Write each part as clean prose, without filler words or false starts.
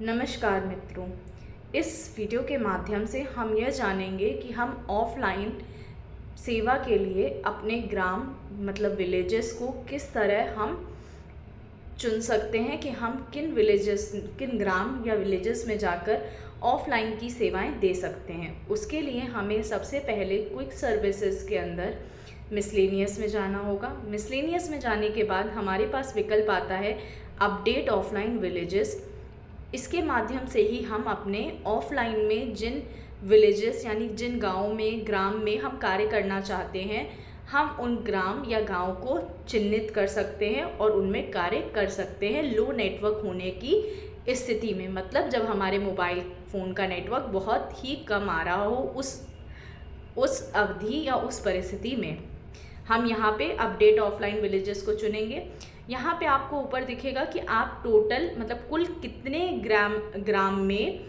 नमस्कार मित्रों, इस वीडियो के माध्यम से हम यह जानेंगे कि हम ऑफलाइन सेवा के लिए अपने ग्राम मतलब विलेजेस को किस तरह हम चुन सकते हैं कि हम किन ग्राम या विलेजेस में जाकर ऑफलाइन की सेवाएं दे सकते हैं। उसके लिए हमें सबसे पहले क्विक सर्विसेज के अंदर मिसलेनियस में जाना होगा। मिसलेनियस में जाने के बाद हमारे पास विकल्प आता है अपडेट ऑफलाइन विलेजेस। इसके माध्यम से ही हम अपने ऑफलाइन में जिन विलेजेस यानी जिन गाँव में ग्राम में हम कार्य करना चाहते हैं, हम उन ग्राम या गांव को चिन्हित कर सकते हैं और उनमें कार्य कर सकते हैं लो नेटवर्क होने की स्थिति में। मतलब जब हमारे मोबाइल फ़ोन का नेटवर्क बहुत ही कम आ रहा हो, उस अवधि या उस परिस्थिति में हम यहाँ पे अपडेट ऑफलाइन विलेजेस को चुनेंगे। यहाँ पे आपको ऊपर दिखेगा कि आप टोटल मतलब कुल कितने ग्राम में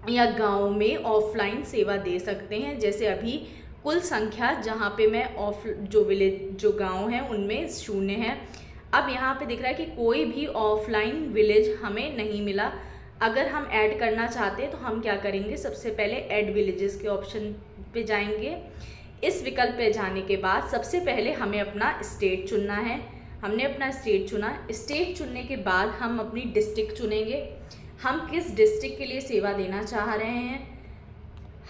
या गांव में ऑफलाइन सेवा दे सकते हैं। जैसे अभी कुल संख्या जहाँ पे मैं जो गांव हैं उनमें 0 है। अब यहाँ पे दिख रहा है कि कोई भी ऑफलाइन विलेज हमें नहीं मिला। अगर हम ऐड करना चाहते हैं तो हम क्या करेंगे, सबसे पहले ऐड विलेजेस के ऑप्शन पे जाएंगे। इस विकल्प पे जाने के बाद सबसे पहले हमें अपना स्टेट चुनना है। हमने अपना स्टेट चुना। स्टेट चुनने के बाद हम अपनी डिस्ट्रिक्ट चुनेंगे। हम किस डिस्ट्रिक्ट के लिए सेवा देना चाह रहे हैं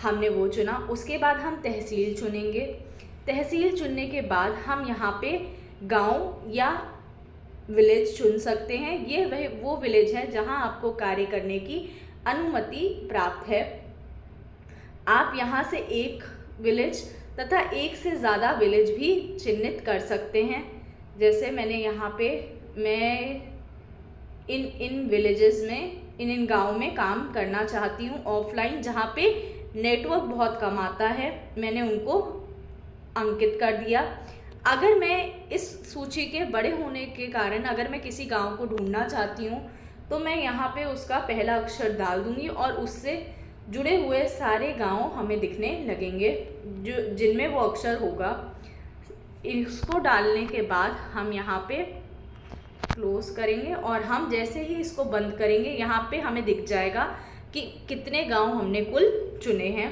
हमने वो चुना। उसके बाद हम तहसील चुनेंगे। तहसील चुनने के बाद हम यहाँ पे गांव या विलेज चुन सकते हैं। ये वो विलेज है जहाँ आपको कार्य करने की अनुमति प्राप्त है। आप यहाँ से एक विलेज तथा एक से ज़्यादा विलेज भी चिन्हित कर सकते हैं। जैसे मैंने यहाँ पे मैं इन विलेजेस में इन गाँव में काम करना चाहती हूँ ऑफलाइन, जहाँ पे नेटवर्क बहुत कम आता है, मैंने उनको अंकित कर दिया। अगर मैं इस सूची के बड़े होने के कारण अगर मैं किसी गांव को ढूंढना चाहती हूँ तो मैं यहाँ पे उसका पहला अक्षर डाल दूँगी और उससे जुड़े हुए सारे गांव हमें दिखने लगेंगे जिनमें वो अक्षर होगा। इसको डालने के बाद हम यहाँ पे क्लोज करेंगे और हम जैसे ही इसको बंद करेंगे यहाँ पे हमें दिख जाएगा कि कितने गांव हमने कुल चुने हैं।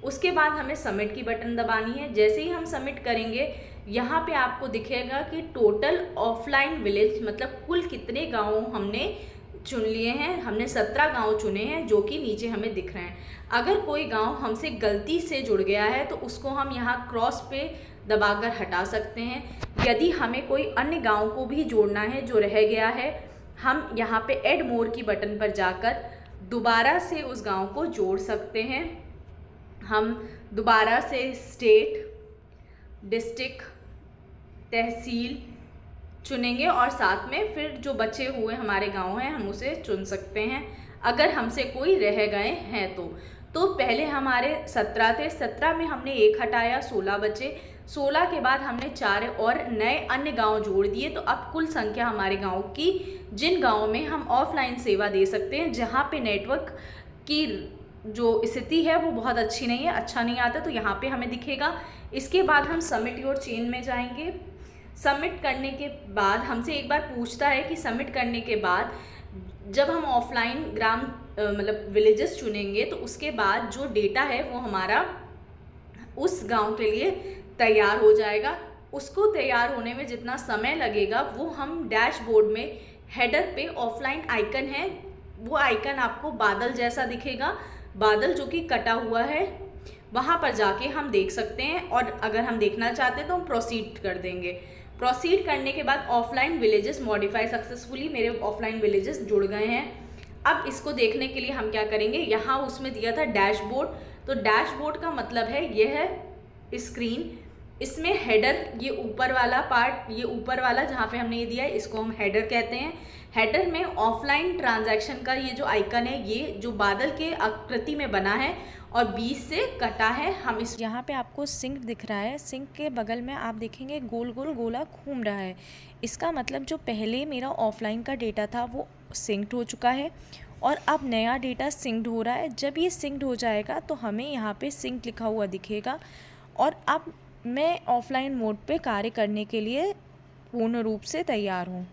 उसके बाद हमें सबमिट की बटन दबानी है। जैसे ही हम सबमिट करेंगे यहाँ पे आपको दिखेगा कि टोटल ऑफलाइन विलेज मतलब कुल कितने गाँव हमने चुन लिए हैं। हमने 17 गांव चुने हैं जो कि नीचे हमें दिख रहे हैं। अगर कोई गांव हमसे गलती से जुड़ गया है तो उसको हम यहाँ क्रॉस पे दबाकर हटा सकते हैं। यदि हमें कोई अन्य गांव को भी जोड़ना है जो रह गया है, हम यहाँ पे ऐड मोर की बटन पर जाकर दोबारा से उस गांव को जोड़ सकते हैं। हम दोबारा से स्टेट, डिस्ट्रिक्ट, तहसील चुनेंगे और साथ में फिर जो बचे हुए हमारे गांव हैं हम उसे चुन सकते हैं। अगर हमसे कोई रह गए हैं तो पहले हमारे 17 थे, 17 में हमने 1 हटाया, 16 बचे। 16 के बाद हमने 4 और नए अन्य गांव जोड़ दिए। तो अब कुल संख्या हमारे गांव की जिन गाँव में हम ऑफलाइन सेवा दे सकते हैं, जहाँ पे नेटवर्क की जो स्थिति है वो बहुत अच्छी नहीं है, अच्छा नहीं आता, तो यहाँ पे हमें दिखेगा। इसके बाद हम सबमिट योर चेन में जाएंगे। सबमिट करने के बाद हमसे एक बार पूछता है कि सबमिट करने के बाद जब हम ऑफलाइन ग्राम मतलब विलेजेस चुनेंगे तो उसके बाद जो डेटा है वो हमारा उस गांव के लिए तैयार हो जाएगा। उसको तैयार होने में जितना समय लगेगा वो हम डैशबोर्ड में हेडर पे ऑफलाइन आइकन है, वो आइकन आपको बादल जैसा दिखेगा, बादल जो कि कटा हुआ है, वहाँ पर जाके हम देख सकते हैं। और अगर हम देखना चाहते हैं तो हम प्रोसीड कर देंगे। प्रोसीड करने के बाद ऑफलाइन विलेजेस मॉडिफाई सक्सेसफुली, मेरे ऑफलाइन विलेजेस जुड़ गए हैं। अब इसको देखने के लिए हम क्या करेंगे, यहाँ उसमें दिया था डैशबोर्ड, तो डैशबोर्ड का मतलब है ये है स्क्रीन। इसमें हेडर, ये ऊपर वाला पार्ट, ये ऊपर वाला जहाँ पे हमने ये दिया है इसको हम हेडर कहते हैं। हेडर में ऑफलाइन ट्रांजैक्शन का ये जो आइकन है, ये जो बादल के आकृति में बना है और बीच से कटा है, हम इस यहाँ पे आपको सिंक दिख रहा है। सिंक के बगल में आप देखेंगे गोल गोल गोला घूम रहा है। इसका मतलब जो पहले मेरा ऑफलाइन का डेटा था वो सिंक्ड हो चुका है और अब नया डेटा सिंक्ड हो रहा है। जब ये सिंक्ड हो जाएगा तो हमें यहाँ पे सिंक लिखा हुआ दिखेगा और अब मैं ऑफलाइन मोड पे कार्य करने के लिए पूर्ण रूप से तैयार हूँ।